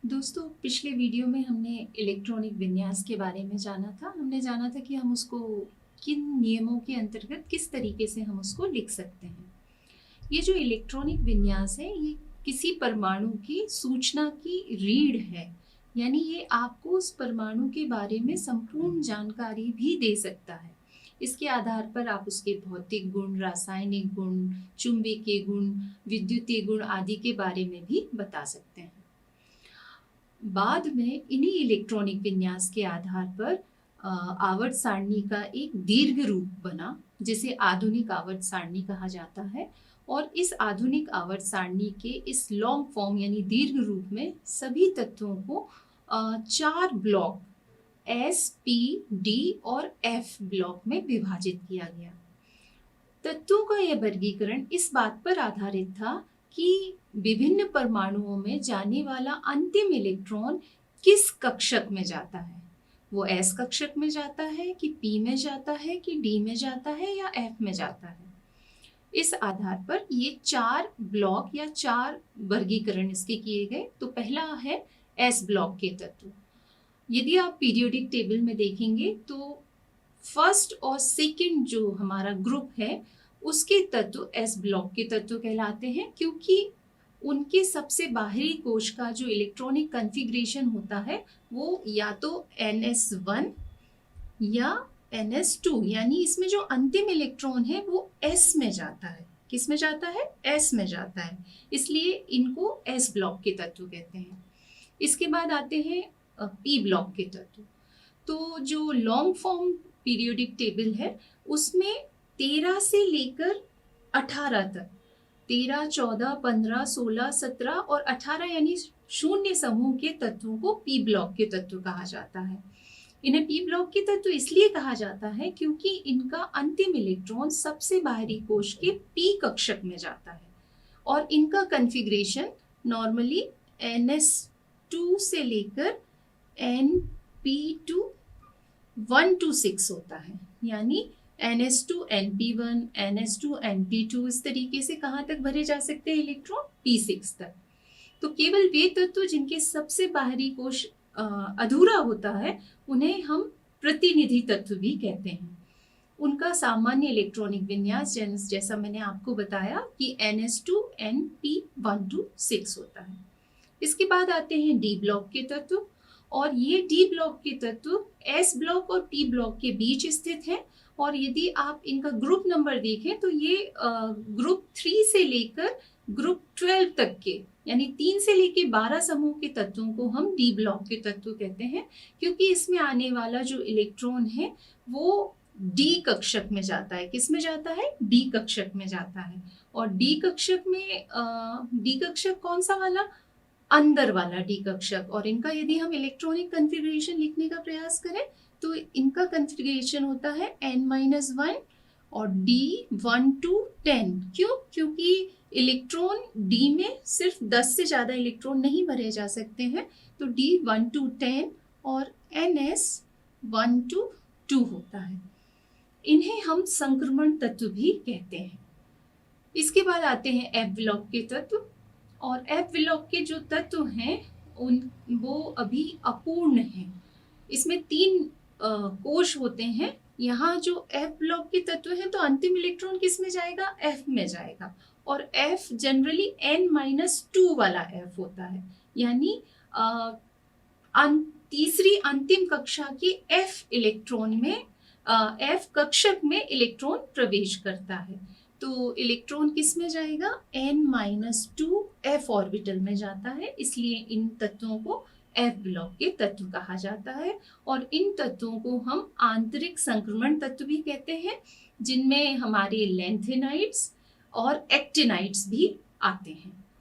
दोस्तों, पिछले वीडियो में हमने इलेक्ट्रॉनिक विन्यास के बारे में जाना था। हमने जाना था कि हम उसको किन नियमों के अंतर्गत किस तरीके से हम उसको लिख सकते हैं। ये जो इलेक्ट्रॉनिक विन्यास है, ये किसी परमाणु की सूचना की रीढ़ है। यानी ये आपको उस परमाणु के बारे में संपूर्ण जानकारी भी दे सकता है। इसके आधार पर आप उसके भौतिक गुण, रासायनिक गुण, चुंबकीय गुण, विद्युतीय गुण आदि के बारे में भी बता सकते हैं। बाद में इन्हीं इलेक्ट्रॉनिक विन्यास के आधार पर आवर्त सारणी का एक दीर्घ रूप बना, जिसे आधुनिक आवर्त सारणी कहा जाता है। और इस आधुनिक आवर्त सारणी के इस लॉन्ग फॉर्म यानी दीर्घ रूप में सभी तत्वों को 4 ब्लॉक एस, पी, डी और एफ ब्लॉक में विभाजित किया गया। तत्वों का यह वर्गीकरण इस बात पर आधारित था कि विभिन्न परमाणुओं में जाने वाला अंतिम इलेक्ट्रॉन किस कक्षक में जाता है। वो एस कक्षक में जाता है कि पी में जाता है कि डी में जाता है या एफ में जाता है। इस आधार पर ये 4 ब्लॉक या 4 वर्गीकरण इसके किए गए। तो पहला है एस ब्लॉक के तत्व। यदि आप पीरियोडिक टेबल में देखेंगे तो फर्स्ट और सेकंड जो हमारा ग्रुप है उसके तत्व एस ब्लॉक के तत्व कहलाते हैं, क्योंकि उनके सबसे बाहरी कोश का जो इलेक्ट्रॉनिक कॉन्फ़िगरेशन होता है वो या तो NS1 या NS2, यानी इसमें जो अंतिम इलेक्ट्रॉन है वो S में जाता है। किस में जाता है? S में जाता है। इसलिए इनको S ब्लॉक के तत्व कहते हैं। इसके बाद आते हैं P ब्लॉक के तत्व। तो जो लॉन्ग फॉर्म पीरियोडिक टेबल है उसमें 13 से लेकर 18 तक, 13, 14, 15, 16, 17 और 18 यानी शून्य समूह के तत्वों को पी ब्लॉक के तत्व कहा जाता है। इन्हें पी ब्लॉक के तत्व इसलिए कहा जाता है क्योंकि इनका अंतिम इलेक्ट्रॉन सबसे बाहरी कोश के पी कक्षक में जाता है और इनका कॉन्फ़िगरेशन नॉर्मली NS2 से लेकर NP2 1 to 6 होता है। यानी NS2 NP1, NS2 NP2 इस तरीके से कहाँ तक भरे जा सकते हैं इलेक्ट्रॉन? P6 तक। तो केवल वे तत्व जिनके सबसे बाहरी कोश अधूरा होता है उन्हें हम प्रतिनिधि तत्व भी कहते हैं। उनका सामान्य इलेक्ट्रॉनिक विन्यास जैसा मैंने आपको बताया कि NS2 NP1 to 6 होता है। इसके बाद आते हैं डी ब्लॉक के तत्व, और ये डी ब्लॉक के तत्व एस ब्लॉक और पी ब्लॉक के बीच स्थित है। और यदि आप इनका ग्रुप नंबर देखें तो ये ग्रुप 3 से लेकर ग्रुप 12 तक के, यानी 3 से लेकर 12 समूह के तत्वों को हम डी ब्लॉक के तत्व कहते हैं, क्योंकि इसमें आने वाला जो इलेक्ट्रॉन है वो डी कक्षक में जाता है। किस में जाता है? डी कक्षक में जाता है। और डी कक्षक में डी कक्षक कौन सा वाला? अंदर वाला डी कक्षक। और इनका यदि हम इलेक्ट्रॉनिक कॉन्फ़िगरेशन लिखने का प्रयास करें तो इनका कॉन्फ़िगरेशन होता है N-1 और D1 to 10। क्यों? क्योंकि इलेक्ट्रॉन D में सिर्फ 10 से ज़्यादा इलेक्ट्रॉन नहीं भरे जा सकते हैं, तो D1 to 10 और NS1 to 2 होता है। इन्हें हम संक्रमण तत्व भी कहते हैं। इसके बाद आते हैं F ब्लॉक के तत्व, और F ब्लॉक के जो तत्व हैं वो अभी अपूर्ण हैं। इसमें 3 कोश होते हैं। यहाँ जो F ब्लॉक के तत्व हैं तो अंतिम इलेक्ट्रॉन किस में जाएगा? F में जाएगा। और F जनरली N-2 वाला F होता है, यानी तीसरी अंतिम कक्षा के F इलेक्ट्रॉन में F कक्षक में इलेक्ट्रॉन प्रवेश करता है। तो इलेक्ट्रॉन किस में जाएगा? N-2 F ऑर्बिटल में जाता है। इसलिए इन तत्वों को F ब्लॉक के तत्व कहा जाता है। और इन तत्वों को हम आंतरिक संक्रमण तत्व भी कहते हैं, जिनमें हमारे लैंथेनाइड्स और एक्टिनाइड्स भी आते हैं।